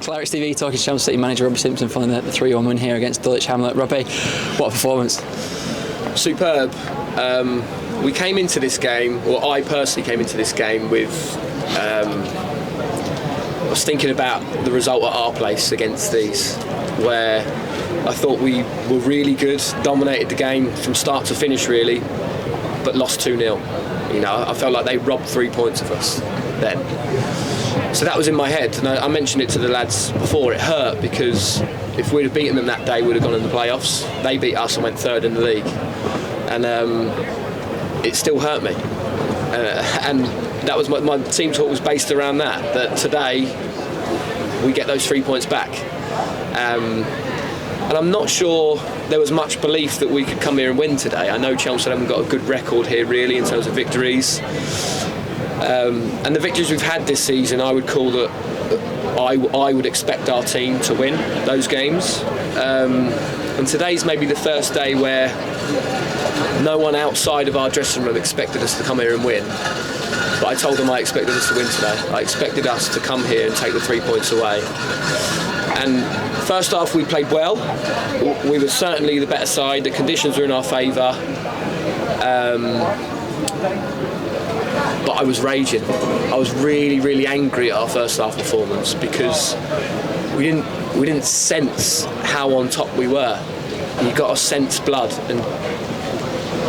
Clarets TV talking to City Manager Robbie Simpson following the 3-1 win here against Dulwich Hamlet. Robbie, what a performance. Superb. We came into this game, or I personally came into this game with, I was thinking about the result at our place against these, where I thought we were really good, dominated the game from start to finish really, but lost 2-0. You know, I felt like they robbed 3 points of us then. So that was in my head, and I mentioned it to the lads before. It hurt because if we'd have beaten them that day, we'd have gone in the playoffs. They beat us and went third in the league, and it still hurt me. And that was my team talk was based around that today we get those 3 points back. And I'm not sure there was much belief that we could come here and win today. I know Chelmsford haven't got a good record here really in terms of victories. And the victories we've had this season, I would call that I would expect our team to win those games. And today's maybe the first day where no one outside of our dressing room expected us to come here and win. But I told them I expected us to win today. I expected us to come here and take the 3 points away. And first half we played well. We were certainly the better side. The conditions were in our favour. But I was raging. I was really, really angry at our first half performance because we didn't sense how on top we were. You got to sense blood, and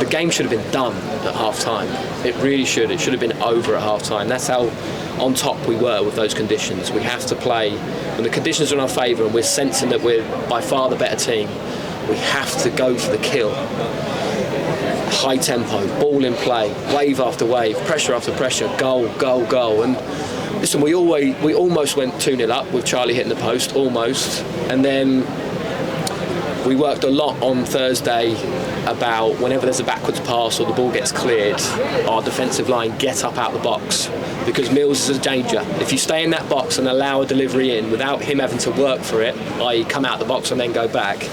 the game should have been done at half time. It really should. It should have been over at half time. That's how on top we were with those conditions. We have to play when the conditions are in our favour and we're sensing that we're by far the better team. We have to go for the kill. High tempo, ball in play, wave after wave, pressure after pressure, goal, goal, goal. And listen, we almost went 2-0 up with Charlie hitting the post, almost. And then we worked a lot on Thursday about whenever there's a backwards pass or the ball gets cleared, our defensive line get up out the box, because Mills is a danger. If you stay in that box and allow a delivery in without him having to work for it, i.e. come out the box and then go back,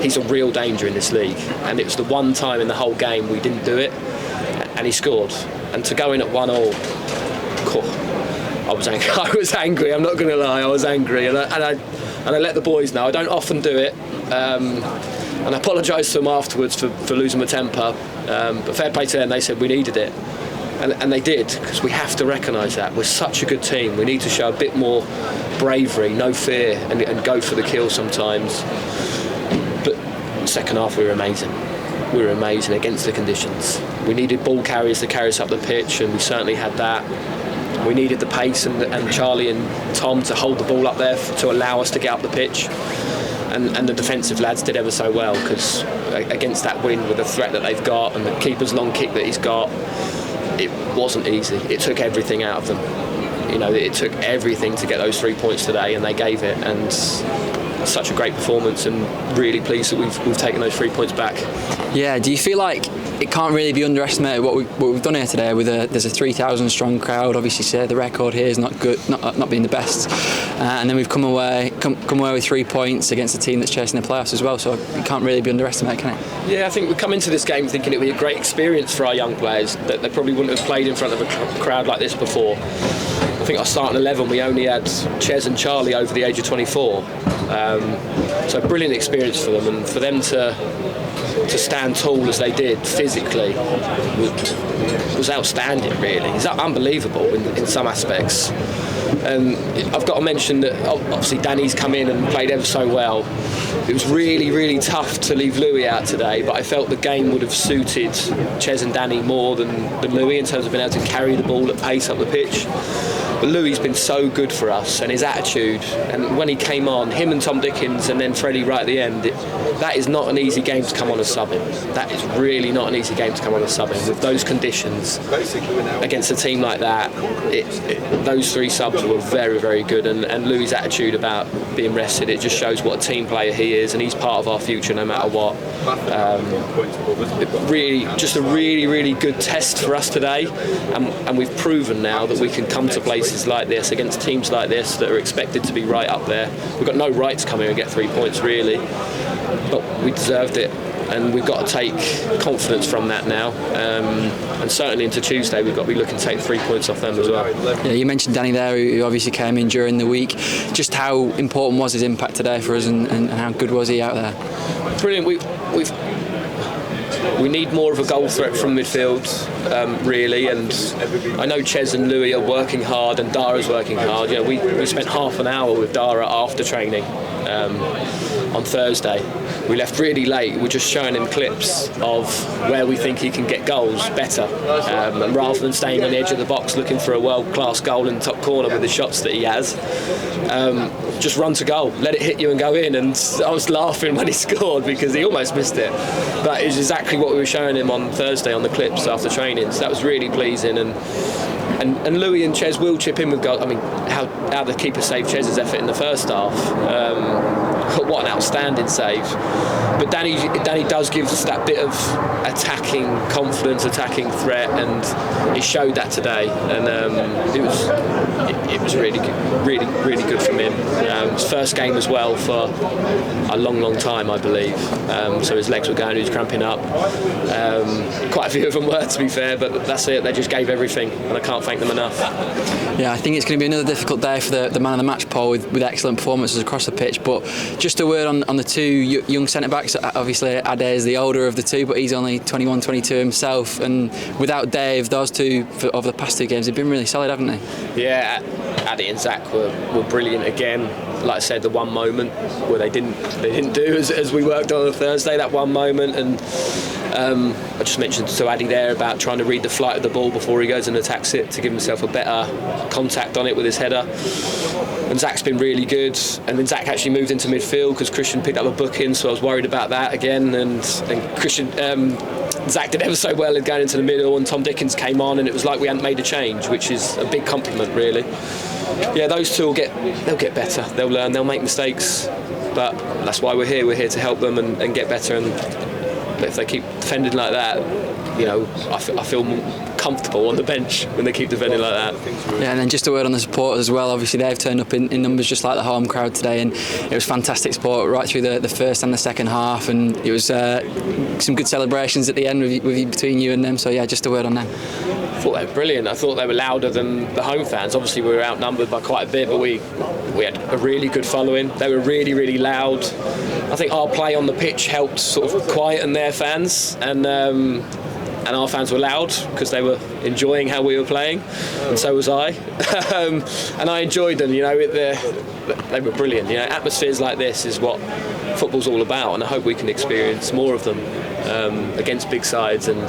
he's a real danger in this league. And it was the one time in the whole game we didn't do it, and he scored. And to go in at 1-1, I was angry. I was angry. I'm not going to lie. I was angry, and I let the boys know. I don't often do it, and I apologised to them afterwards for losing my temper. But fair play to them. They said we needed it, and they did, because we have to recognise that we're such a good team. We need to show a bit more bravery, no fear, and go for the kill sometimes. Second half we were amazing. We were amazing against the conditions. We needed ball carriers to carry us up the pitch, and we certainly had that. We needed the pace and Charlie and Tom to hold the ball up there to allow us to get up the pitch. And the defensive lads did ever so well, because against that wind with the threat that they've got and the keeper's long kick that he's got, it wasn't easy. It took everything out of them. You know, it took everything to get those 3 points today, and they gave it. And such a great performance, and really pleased that we've taken those 3 points back. Yeah, do you feel like it can't really be underestimated what we've done here today? There's a 3,000 strong crowd. Obviously, say the record here is not good, not being the best, and then we've come away with 3 points against a team that's chasing the playoffs as well. So it can't really be underestimated, can it? Yeah, I think we come into this game thinking it would be a great experience for our young players, that they probably wouldn't have played in front of a crowd like this before. I think our starting 11, we only had Ches and Charlie over the age of 24. So a brilliant experience for them, and for them to stand tall as they did physically was outstanding really. It's unbelievable in some aspects. And I've got to mention that obviously Danny's come in and played ever so well. It was really, really tough to leave Louis out today, but I felt the game would have suited Ches and Danny more than Louis in terms of being able to carry the ball at pace up the pitch. But Louis's been so good for us, and his attitude, and when he came on, him and Tom Dickens and then Freddie right at the end, that is not an easy game to come on as sub-in. That is really not an easy game to come on as sub-in with those conditions against a team like that. Those 3 subs were very, very good, and Louis's attitude about being rested, it just shows what a team player he is, and he's part of our future no matter what. Really, just a really, really good test for us today, and we've proven now that we can come to places like this against teams like this that are expected to be right up there. We've got no right to come here and get 3 points really, but we deserved it. and we've got to take confidence from that now, and certainly into Tuesday we've got to be looking to take 3 points off them as well. Yeah, you mentioned Danny there, who obviously came in during the week. Just how important was his impact today for us, and how good was he out there? Brilliant. We need more of a goal threat from midfield, really, and I know Ches and Louis are working hard and Dara's working hard. You know, we spent half an hour with Dara after training on Thursday. We left really late. We're just showing him clips of where we think he can get goals better, and rather than staying on the edge of the box looking for a world-class goal in the top corner with the shots that he has, just run to goal, let it hit you and go in. And I was laughing when he scored because he almost missed it, but it was exactly what we were showing him on Thursday on the clips after training, so that was really pleasing. And Louis and Ches will chip in with goals. I mean, how the keeper saved Ches's effort in the first half. What an outstanding save. But Danny does give us that bit of attacking confidence, attacking threat, and he showed that today. And it was really good from him. His first game as well for a long time, I believe. So his legs were going, he was cramping up. Quite a few of them were, to be fair, but that's it. They just gave everything, and I can't thank them enough. Yeah, I think it's going to be another difficult day for the man of the match poll with excellent performances across the pitch. But just a word on the two young centre-backs. Obviously, Ade is the older of the two, but he's only 21, 22 himself. And without Dave, those two, over the past 2 games, have been really solid, haven't they? Yeah, Ade and Zach were brilliant again. Like I said, the one moment where they didn't do as we worked on Thursday, that one moment. And I just mentioned to Addy there about trying to read the flight of the ball before he goes and attacks it to give himself a better contact on it with his header. And Zach's been really good. And then Zach actually moved into midfield because Christian picked up a booking, so I was worried about that again. And Christian, Zach did ever so well going into the middle, and Tom Dickens came on, and it was like we hadn't made a change, which is a big compliment, really. Yeah, those two they'll get better. They'll learn. They'll make mistakes, but that's why we're here. We're here to help them and get better. And if they keep defending like that, you know, I feel more comfortable on the bench when they keep defending like that. Yeah, and then just a word on the supporters as well. Obviously, they've turned up in numbers just like the home crowd today, and it was fantastic support right through the first and the second half, and it was some good celebrations at the end between you and them. So yeah, just a word on them. I thought they were brilliant. I thought they were louder than the home fans. Obviously, we were outnumbered by quite a bit, but we had a really good following. They were really loud. I think our play on the pitch helped sort of quieten their fans, and our fans were loud because they were enjoying how we were playing, and so was I. And I enjoyed them. You know, they were brilliant. You know, atmospheres like this is what football's all about, and I hope we can experience more of them against big sides. And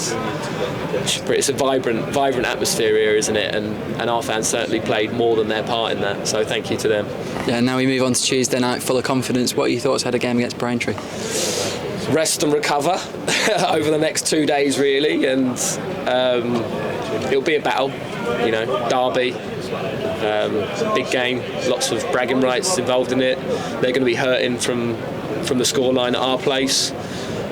it's a vibrant atmosphere here, isn't it? And our fans certainly played more than their part in that. So thank you to them. Yeah. Now we move on to Tuesday night, full of confidence. What are your thoughts ahead of game against Braintree? Rest and recover over the next 2 days, really, and it'll be a battle. You know, derby, big game, lots of bragging rights involved in it. They're going to be hurting from the scoreline at our place,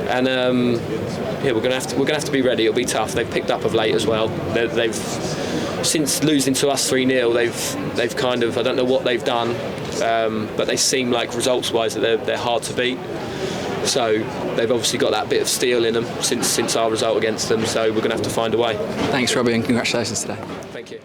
and yeah, we're going to have to be ready. It'll be tough. They've picked up of late as well. They've since losing to us 3-0, they've kind of, I don't know what they've done, but they seem like results-wise that they're hard to beat. So they've obviously got that bit of steel in them since our result against them. So we're going to have to find a way. Thanks, Robbie, and congratulations today. Thank you.